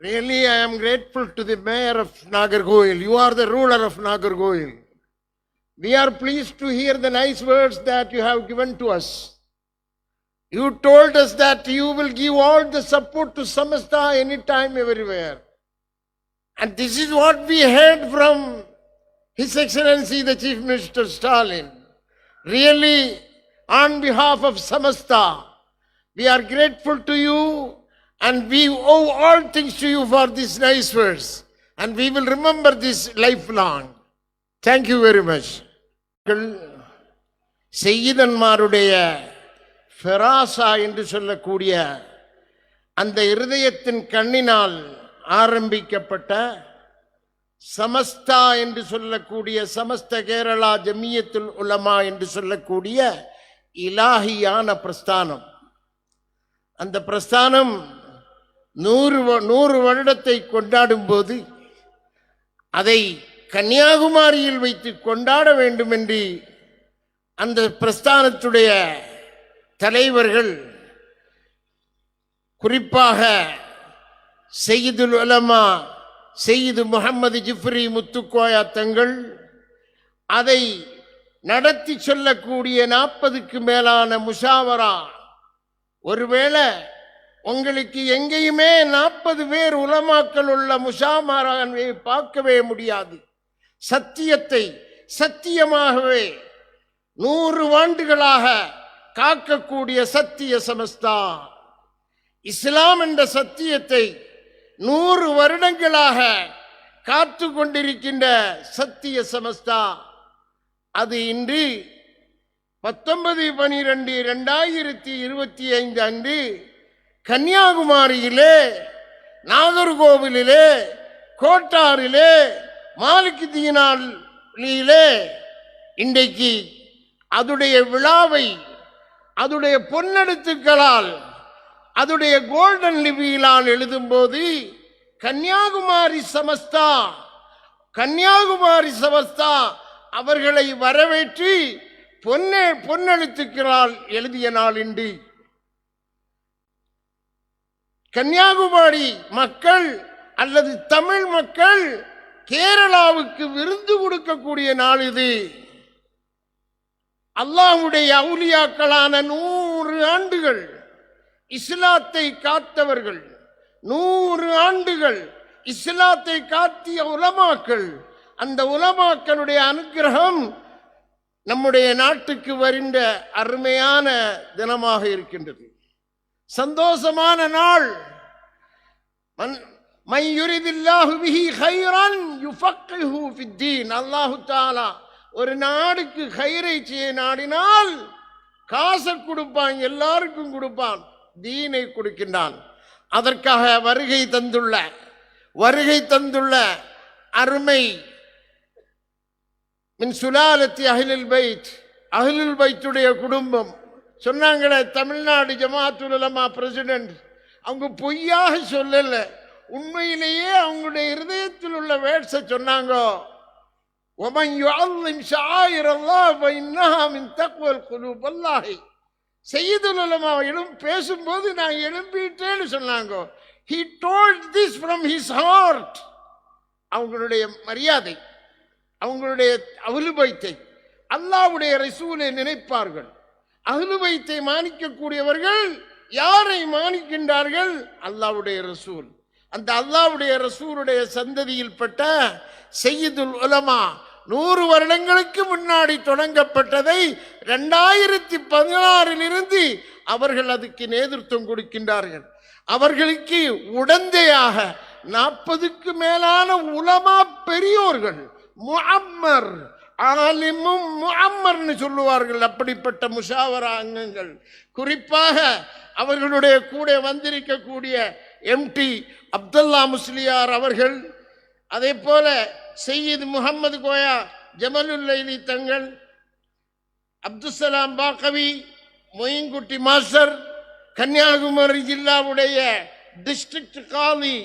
Really, I am grateful to the mayor of Nagargoil. You are the ruler of Nagargoil. We are pleased to hear the nice words that you have given to us. You told us that you will give all the support to Samasta anytime, everywhere. And this is what we heard from His Excellency the Chief Minister Stalin. Really, on behalf of Samasta, we are grateful to you and we owe all things to you for this nice words. And we will remember this lifelong. Thank you very much. செய்யிதன்மாருடைய ஃபெராசா என்று சொல்லக்கூடிய அந்த இருதயத்தின் கண்ணினால் ஆரம்பிக்கப்பட்ட சமஸ்தா என்று சொல்லக்கூடிய சமஸ்த கேரளா ஜமியத்துல் உலமா என்று சொல்லக்கூடிய இலாஹியான பிரஸ்தானம். அந்த பிரஸ்தானம் 100 வருடத்தை கொண்டாடும் போது அதை கன்னியாகுமரியில் வைத்து கொண்டாட வேண்டும் என்று அந்த பிரஸ்தானத்துடைய தலைவர்கள், குறிப்பாக செய்யிதுல் உலமா செய்யிது முகமது ஜிஃப்ரி முத்துக்கோயா தங்கள் அதை நடத்தி சொல்லக்கூடிய 40க்கு மேலான முஷாவரா. ஒருவேளை உங்களுக்கு எங்கேயுமே 40 பேர் உலமாக்கள் உள்ள முஷாவராவை பார்க்கவே முடியாது. சத்தியத்தை சத்தியமாகவே 100 ஆண்டுகளாக காக்கக்கூடிய சத்திய சமஸ்தா, இஸ்லாம் என்ற சத்தியத்தை 100 வருடங்களாக காத்து கொண்டிருக்கின்ற சத்திய சமஸ்தா, அது இன்று 19/12/2025 அன்று கன்னியாகுமரியிலே, நாகர்கோவிலிலே, கோட்டாரிலே, மாலிக் தீனாலிலே இன்றைக்கு அதுடைய விழாவை அதுடைய பொன்னெழுத்துக்களால் அதுடைய கோல்டன் லிபியிலால் எழுதும்போது கன்னியாகுமரி சமஸ்தா அவர்களை வரவேற்று பொன்னெழுத்துக்களால் எழுதிய நாள் இன்று. கன்னியாகுமரி மக்கள் அல்லது தமிழ் மக்கள் கேரளாவுக்கு விருந்து கொடுக்கக்கூடிய நாள் இது. அல்லாஹ்வுடைய அவுலியாக்களான 100 ஆண்டுகள் இஸ்லாத்தை காத்தவர்கள், 100 ஆண்டுகள் இஸ்லாத்தை காத்திய உலமாக்கள், அந்த உலமாக்களுடைய அனுக்கிரகம் நம்முடைய நாட்டுக்கு வருகின்ற அருமையான தினமாக இருக்கின்றது. சந்தோஷமான நாள். மை யுரிதில்லாஹு பிஹி கைரன் யுஃபக்கிஹு ஃபித்தீன். அல்லாஹ் தஆலா ஒரு நாடுக்கு கைரை செய்ய நாடினால் காசை கொடுப்பான், எல்லாருக்கும் கொடுப்பான், தீனை கொடுக்கின்றான். அதற்காக வருகை தந்துள்ள அருமை மின் சுலாலத்தி அஹ்லுல் பைத், அஹ்லுல் பைத்துடைய குடும்பம். சொன்னாங்களே தமிழ்நாடு ஜமாஅத்துல் உலமா பிரசிடென்ட், அவங்க பொய்யாக சொல்லல, உண்மையிலேயே அவங்களுடைய இருதயத்தில் உள்ள வேட்ஸை சொன்னாங்க. وَمَنْ يُعَظِّمْ شَعَائِرَ اللَّهِ فَإِنَّهَا مِنْ تَقْوَى الْقُلُوبِ. வல்லாஹி செய்யிதுல் உலமாவிலும் பேசும்போது நான் எழும்பிட்டேன்னு சொன்னாங்க. He told this from his heart. அவங்களுடைய மரியாதை, அவங்களுடைய அஹ்லுல் பைத்தை, அல்லாஹ்வுடைய ரசூலை நினைப்பார்கள். அஹ்லுல் பைத்தை மானிக்கக்கூடியவர்கள் யாரை மானிக்கின்றார்கள்? அல்லாஹ்வுடைய ரசூல். அந்த அல்லாஹ்வுடைய ரசூலுடைய சந்ததியில் பட்ட செய்யிதுல் உலமா 100 வருடங்களுக்கு முன்னாடி தொடங்கப்பட்டதை 2016 அவர்கள் அதுக்கு நேதൃത്വம் கொடுக்கின்றார்கள். அவர்களுக்கு உடந்தையாக 40க்கு மேலான உலமா பெரியோர்கள், முஅம்மர், ஆலிமும் முஅம்மர்னு சொல்லுவார்கள், அப்படிப்பட்ட முஷாவரா அங்கங்கள். குறிப்பாக அவர்களுடைய கூட வந்திருக்கக்கூடிய எம்டி அப்துல்லா முஸ்லியார் அவர்கள், அதே போல செய்யித் முகமது கோயா ஜமலுல்லைலி தங்கள், அப்துசலாம் பாக்கவி, மொயின்குட்டி மாஸ்டர், கன்னியாகுமரி ஜில்லாவுடைய டிஸ்ட்ரிக்ட் காலி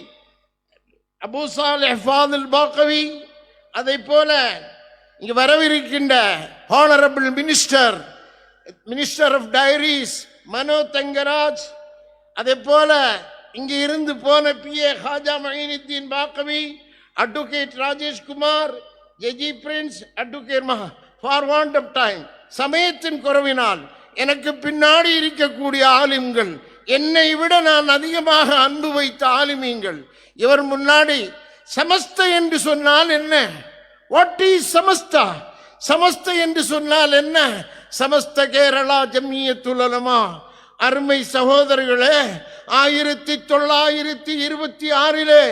அபு சாலிஹ் ஃபாதில் பாக்கவி, அதே போல இங்கு வரவிருக்கின்ற honourable minister of dairies Mano Thangaraj, அதே போல இங்கே இருந்து போன PA Haja Moinuddin Baqavi, advocate Rajeshkumar, Jeji Prince, advocate for want of time, சமயத்தின் குறைவினால் எனக்கு பின்னாடி இருக்கக்கூடிய ஆலிம்கள், என்னை விட நான் அதிகமாக அன்பு வைத்த ஆலிமீங்கள், இவர் முன்னாடி சமஸ்த என்று சொன்னால் என்ன? வாட் இஸ் சமஸ்தா? சமஸ்த என்று சொன்னால் என்ன? சமஸ்த கேரளா ஜம்மியத்துல் உலமா. அருமை சகோதரர்களே, 1926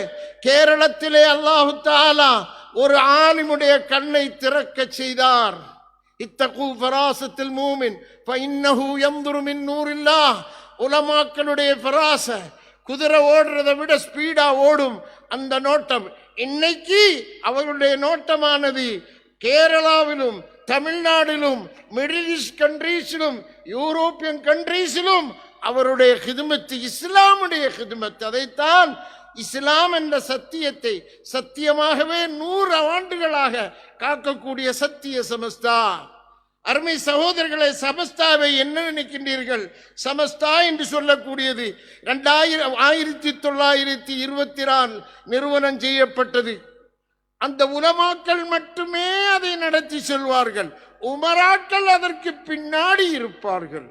கேரளத்திலே அல்லாஹு தஆலா ஒரு ஆலிமுடைய கண்ணை திறக்க செய்தார். இத்தகு ஃபராசத்தில் மூமின் ஃபஇன்னஹு யன்துரு மின் நூரில்லாஹ். உலமாக்களுடைய ஃபராச, குதிரை ஓடுறதை விட ஸ்பீடா ஓடும் அந்த நோட்டம். இன்னைக்கு அவர்களுடைய நோட்டமானது கேரளாவிலும், தமிழ்நாட்டிலும், மிடில் ஈஸ்ட் கண்ட்ரீஸிலும், யூரோப்பியன் கண்ட்ரீஸிலும் அவருடைய ஹிதுமத்து இஸ்லாமுடைய ஹிதுமத். அதைத்தான் இஸ்லாம் என்ற சத்தியத்தை சத்தியமாகவே 100 ஆண்டுகளாக காக்கக்கூடிய சத்திய சமஸ்தா. அருமை சகோதரர்களை, சமஸ்தாவை என்ன நினைக்கின்றீர்கள்? சமஸ்தா என்று சொல்லக்கூடியது 1924 நிறுவனம் செய்யப்பட்டது. அந்த உலமாக்கள் மட்டுமே அதை நடத்தி செல்வார்கள். உமராக்கள் அதற்கு பின்னாடி இருப்பார்கள்.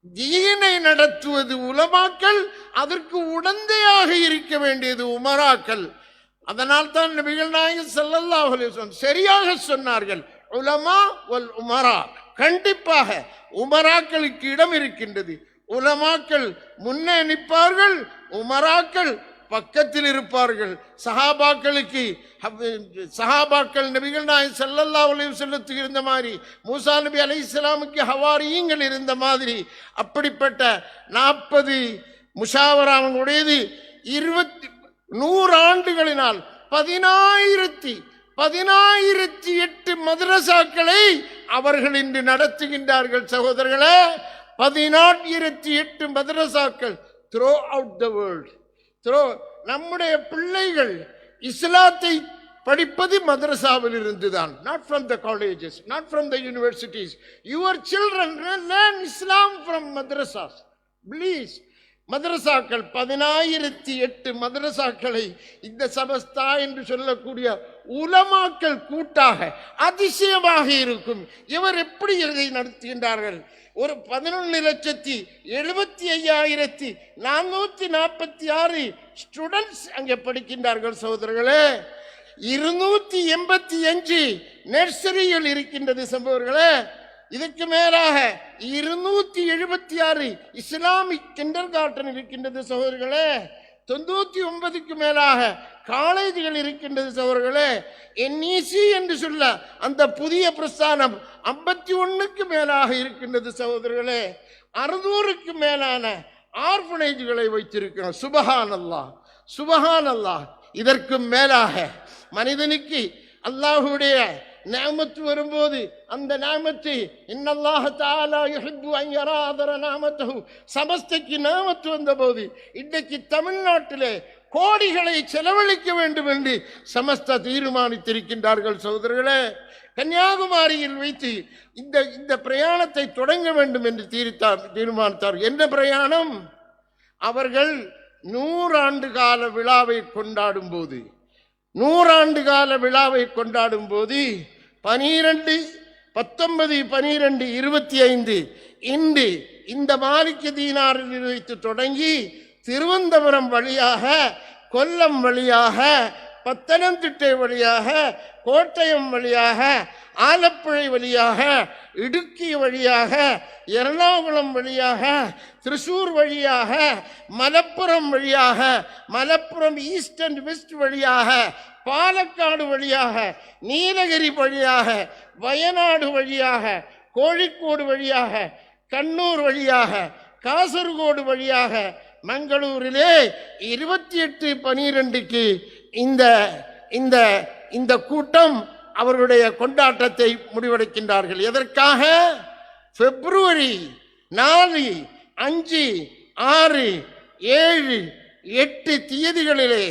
தீனை நடத்துவது உலமாக்கள், அதற்கு உடந்தையாக இருக்க வேண்டியது உமராக்கள். அதனால் தான் நபிகள் நாயகம் ஸல்லல்லாஹு அலைஹி வஸல்லம் சரியாக சொன்னார்கள், உலமா வல் உமரா. கண்டிப்பாக உமராக்களுக்கு இடம் இருக்கின்றது. உலமாக்கள் முன்னே நிற்பார்கள், உமராக்கள் பக்கத்தில் இருப்பார்கள். சஹாபாக்கள் நபிகள் நாயகம் ஸல்லல்லாஹு அலைஹி வஸல்லத்துக்கு இருந்த மாதிரி, மூசா நபி அலைஹிஸ்ஸலாமுக்கு ஹவாரியீங்கள் இருந்த மாதிரி, அப்படிப்பட்ட 40 முஷாவராவுடையது 100 ஆண்டுகளினால் 10,008 மதரசாக்களை அவர்கள் இன்று நடத்துகின்றார்கள். சகோதரர்களே, 10,008 மதரசாக்கள் த்ரூ அவுட் த வேர்ல்ட். நம்முடைய பிள்ளைகள் இஸ்லாத்தை படிப்பது மதரசாவில் இருந்துதான். Not from the colleges, not from the universities. Your children learn Islam from madrasas. Please. மதரசாக்கள் 10,008 மதரசாக்களை இந்த சமஸ்தா என்று சொல்லக்கூடிய உலமாக்கள் கூட்டாக, அதிசயமாக இருக்கும். இவர் எப்படி இதை நடத்துகின்றார்கள்? ஒரு 11,75,446 ஸ்டூடெண்ட்ஸ் அங்கே படிக்கின்றார்கள். சகோதரர்களே, 285 நர்சரிகள் இருக்கின்றது. சகோதரர்களே, இதற்கு மேலாக 276 இஸ்லாமிக் கிண்டர் கார்டன் இருக்கின்றது. சகோதரர்களே, 99க்கு மேலாக காலேஜுகள் இருக்கின்றது. சகோதரர்களே, NEC என்று சொல்ல அந்த புதிய பிரஸ்தானம் 51க்கு மேலாக இருக்கின்றது. சகோதரர்களே, 600க்கு மேலான ஆர்ஃபனேஜ்களை வைத்திருக்கிறோம். சுபஹானல்லாஹ், சுபஹானல்லாஹ். இதற்கு மேலாக மனிதனுக்கு அல்லாஹ்வுடைய நிஅமத் வரும்போது அந்த நிஅமத்தை இன்னல்லாஹ தஆலா யுஹிப்பு அன் யரா அதர நிஅமத்தஹு, சமஸ்தைக்கு நிஅமத் வந்தபோது இன்றைக்கு தமிழ்நாட்டிலே கோடிகளை செலவழிக்க வேண்டும் என்று சமஸ்தா தீர்மானித்திருக்கின்றார்கள். சகோதரர்களே, கன்னியாகுமரியில் வைத்து இந்த பிரயாணத்தை தொடங்க வேண்டும் என்று தீர்மானித்தார். என்ன பிரயாணம்? அவர்கள் 100 ஆண்டு கால விழாவை கொண்டாடும் போது 100 ஆண்டு கால விழாவை கொண்டாடும் போது 12, 19, 12, 25 இன்று இந்த மாலிக் தீனாரில் வைத்து தொடங்கி திருவனந்தபுரம் வழியாக, கொல்லம் வழியாக, பத்தனந்திட்டை வழியாக, கோட்டயம் வழியாக, ஆலப்புழை வழியாக, இடுக்கி வழியாக, எர்ணாகுளம் வழியாக, திருச்சூர் வழியாக, மலப்புரம் வழியாக, மலப்புரம் ஈஸ்ட் அண்ட் வெஸ்ட் வழியாக, பாலக்காடு வழியாக, நீலகிரி வழியாக, வயநாடு வழியாக, கோழிக்கோடு வழியாக, கண்ணூர் வழியாக, காசர்கோடு வழியாக, மங்களூரிலே 28/12க்கு இந்த கூட்டம் அவர்களுடைய கொண்டாட்டத்தை முடிவெடுக்கின்றார்கள். எதற்காக? பிப்ரவரி 4, 5, 6, 7, 8 தேதிகளிலே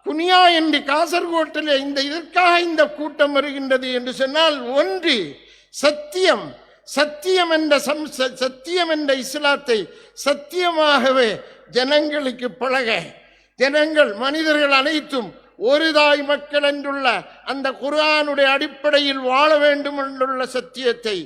குனியா என்று காசர்கோட்டிலே இதற்காக இந்த கூட்டம் வருகின்றது என்று சொன்னால், ஒன்று சத்தியம், சத்தியம் என்ற இஸ்லாத்தை சத்தியமாகவே ஜனங்களுக்கு பழக, ஜனங்கள் மனிதர்கள் அனைத்தும் ஒரு தாய் மக்கள் என்றுள்ள அந்த குர்ஆனுடைய அடிப்படையில் வாழ வேண்டும் என்றுள்ள சத்தியத்தை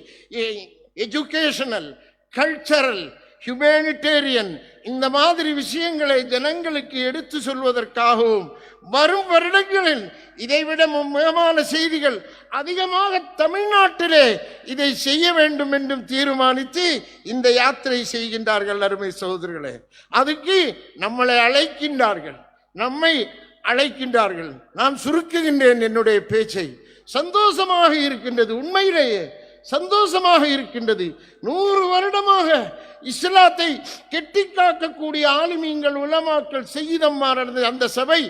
எஜுகேஷனல், கல்ச்சரல், ஹியூமனிடேரியன் இந்த மாதிரி விஷயங்களை ஜனங்களுக்கு எடுத்து சொல்வதற்காகவும் வரும் வருடங்களில் இதைவிட முக்கியமான செய்திகள் அதிகமாக தமிழ்நாட்டிலே இதை செய்ய வேண்டும் என்றும் தீர்மானித்து இந்த யாத்திரை செய்கின்றார்கள். அருமை சகோதரர்களே, அதுக்கு நம்மை அழைக்கின்றார்கள். நான் சுருக்குகின்றேன் என்னுடைய பேச்சை. சந்தோஷமாக இருக்கின்றது, உண்மையிலேயே சந்தோஷமாக இருக்கின்றது. 100 வருடமாக இஸ்லாத்தை கெட்டி காக்கக்கூடிய ஆலிமீன்கள், உலமாக்கள், செய்யிதம்மார் அந்த சபை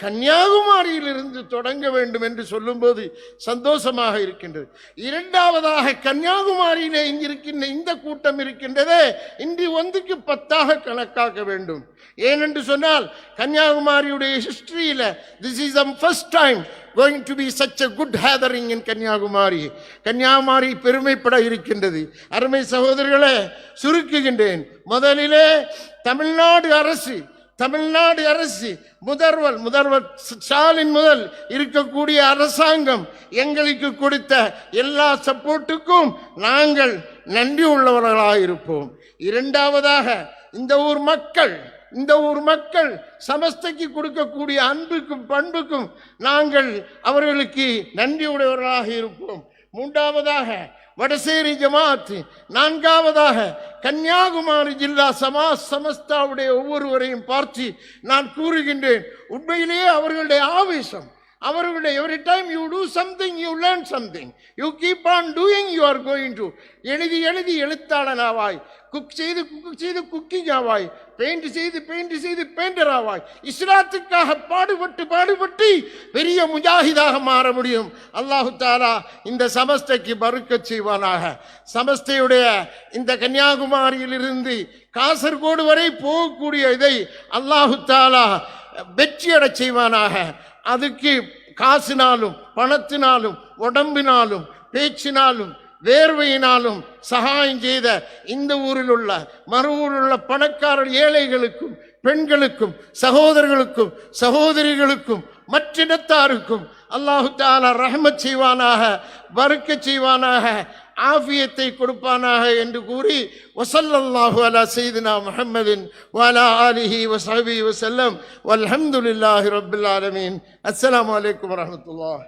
கன்னியாகுமரியிலிருந்து தொடங்க வேண்டும் என்று சொல்லும்போது சந்தோஷமாக இருக்கின்றது. இரண்டாவதாக, கன்னியாகுமரியிலே இங்கிருக்கின்ற இந்த கூட்டம் இருக்கின்றதே, இன்று 1க்கு 10 கணக்காக்க வேண்டும். ஏனென்று சொன்னால் கன்னியாகுமரியுடைய ஹிஸ்டரியில this is the first time going to be such a good gathering in Kanyakumari. Kanyakumari பெருமைப்பட இருக்கின்றது. அருமை சகோதரர்களே, சுருக்குகின்றேன். முதலிலே தமிழ்நாடு அரசு முதல்வர் ஸ்டாலின் முதல் இருக்கக்கூடிய அரசாங்கம் எங்களுக்கு கொடுத்த எல்லா சப்போர்ட்டுக்கும் நாங்கள் நன்றி உள்ளவர்களாக இருப்போம். இரண்டாவதாக, இந்த ஊர் மக்கள் சமஸ்தைக்கு கொடுக்கக்கூடிய அன்புக்கும் பண்புக்கும் நாங்கள் அவர்களுக்கு நன்றி உடையவர்களாக இருப்போம். மூன்றாவதாக, வடசேரி ஜமாத். நான்காவதாக, கன்னியாகுமரி ஜில்லா சமஸ்தாவுடைய ஒவ்வொருவரையும் பார்த்து நான் கூறுகின்றேன், உண்மையிலேயே அவர்களுடைய ஆவேசம், அவர்களுடைய every time you do something you learn something, you keep on doing, you are going to எழுதி எழுத்தாளனாவாய், குக் செய்து குக்கிங் ஆவாய், பெயிண்ட் செய்து பெயிண்டர் ஆவாய். இஸ்லாத்துக்காக பாடுபட்டு பெரிய முஜாஹிதாக மாற முடியும். அல்லாஹு தாலா இந்த சமஸ்தைக்கு பரக்கத் செய்வானாக. சமஸ்தையுடைய இந்த கன்னியாகுமரியிலிருந்து காசர்கோடு வரை போகக்கூடிய இதை அல்லாஹு தாலா வெற்றியடை செய்வானாக. அதுக்கு காசினாலும் பணத்தினாலும் உடம்பினாலும் பேச்சினாலும் வேர்வையினாலும் சகாயம் செய்த இந்த ஊரில் உள்ள மறுவூரில் உள்ள பணக்காரர் ஏழைகளுக்கும் பெண்களுக்கும் சகோதரர்களுக்கும் சகோதரிகளுக்கும் மற்றினத்தாருக்கும் அல்லாஹு தஆலா ரஹ்மத் செய்வானாக, பரக்கத் செய்வானாக, ஆஃபியத்தை கொடுப்பானாக என்று கூறி வஸல்லல்லாஹு அலா சய்யிதினா முஹம்மதின் வஅலா ஆலிஹி வஸஹ்பிஹி வஸல்லம் வல்ஹம்துலில்லாஹி ரப்பில் ஆலமீன். அஸ்ஸலாமு அலைக்கும் வரஹ்மத்துல்லாஹ்.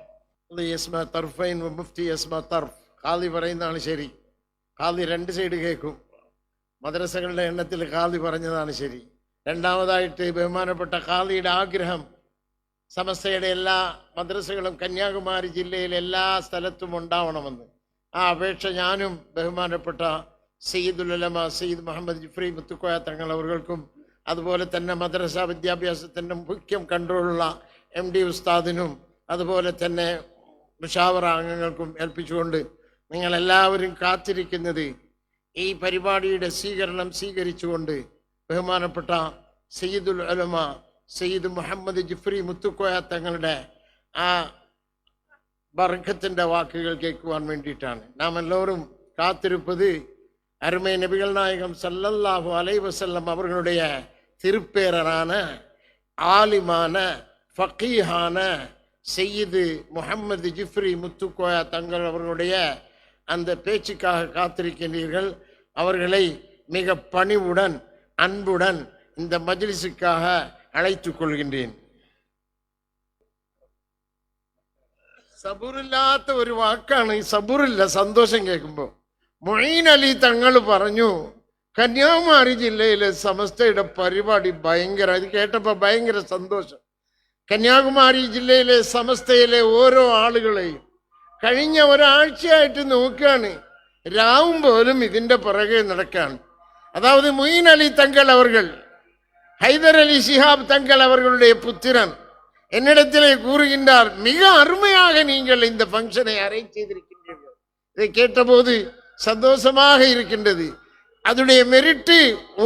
யஸ்மா தர்ஃபைன் வ முஃப்தி யஸ்மா தர்ஃப். காலி പറയുന്നതാണ് ശരി. காலி 2 സൈഡ് കേൾക്കും. മദ്രസകളുടെ എണ്ണത്തിൽ കാലി പറഞ്ഞതാണ് ശരി. രണ്ടാമതായിട്ട് ബഹുമാനപ്പെട്ട കാലിയുടെ ആഗ്രഹം സമസ്തയുടെ എല്ലാ മദ്രസകളും കന്യാകുമാരി ജില്ലയിലെ എല്ലാ സ്ഥലത്തും ഉണ്ടാവണമെന്ന്. ആ അപേക്ഷ ഞാനും ബഹുമാനപ്പെട്ട സയ്യിദുൽ ഉലമ സയ്യിദ് മുഹമ്മദ് ജിഫ്രി മുത്തുക്കോയ തങ്ങൾ അവർക്കും അതുപോലെ തന്നെ മദ്രസ വിദ്യാഭ്യാസത്തിൻ്റെ മുഖ്യം കൺട്രോളുള്ള MD ഉസ്താദിനും അതുപോലെ തന്നെ മുഷാവറ അംഗങ്ങൾക്കും ഏൽപ്പിച്ചുകൊണ്ട് നിങ്ങളെല്ലാവരും കാത്തിരിക്കുന്നത് ഈ പരിപാടിയുടെ സ്വീകരണം സ്വീകരിച്ചുകൊണ്ട് ബഹുമാനപ്പെട്ട സയ്യിദുൽ ഉലമ സയ്യിദ് മുഹമ്മദ് ജിഫ്രി മുത്തുക്കോയ തങ്ങളുടെ ആ ബർക്കത്തിൻ്റെ വാക്കുകൾ കേൾക്കുവാൻ വേണ്ടിയിട്ടാണ് നാം എല്ലാവരും കാത്തിരുപ്പത്. அருமை நபிகள் நாயகம் ஸல்லல்லாஹு அலைஹி வஸல்லம் அவர்களுடைய திருப்பேரரான ஆலிமான ஃபகீஹான சையீது முஹம்மது ஜிஃப்ரி முத்துக்கோயா தங்கள் அவர்களுடைய அந்த பேச்சுக்காக காத்திருக்கின்றீர்கள். அவர்களை மிக பணிவுடன் அன்புடன் இந்த மஜ்லிஸுக்காக அழைத்துக் கொள்கின்றேன். സബൂറില്ലാത്ത ഒരു വാക്കാണ് സബൂറില്ല. സന്തോഷം കേൾക്കുമ്പോൾ മൊയ്ൻ അലി തങ്ങൾ പറഞ്ഞു, കന്യാകുമാരി ജില്ലയിലെ സമസ്തയുടെ പരിപാടി ഭയങ്കര, ഇത് കേട്ടപ്പോൾ ഭയങ്കര സന്തോഷം. കന്യാകുമാരി ജില്ലയിലെ സമസ്തയിലെ ഓരോ ആളുകളെയും കഴിഞ്ഞ ഒരാഴ്ചയായിട്ട് നോക്കുകയാണ്, രാവും പോലും ഇതിൻ്റെ പുറകെ നടക്കുകയാണ്. அதாவது மொய்ன் அலி தங்கள் அவர்கள், ஹைதர் அலி ஷிஹாப் தங்கள் அவர்களுடைய புத்திரன் என்னிடத்திலே கூறுகின்றார், மிக அருமையாக நீங்கள் இந்த ஃபங்க்ஷனை அரேஞ்ச் செய்திருக்கின்றீர்கள். இதை கேட்டபோது சந்தோஷமாக இருக்கின்றது. அதனுடைய மெரிட்டு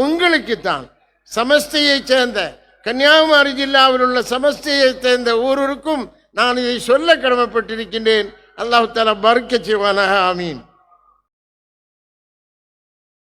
உங்களுக்குத்தான். சமஸ்தையை சேர்ந்த கன்னியாகுமரி ஜில்லாவில் உள்ள சமஸ்தையை சேர்ந்த ஒவ்வொருவருக்கும் நான் இதை சொல்ல கடமைப்பட்டிருக்கின்றேன். அல்லாஹ் தஆலா பரக்கத் செய்வானாக. ஆமீன்.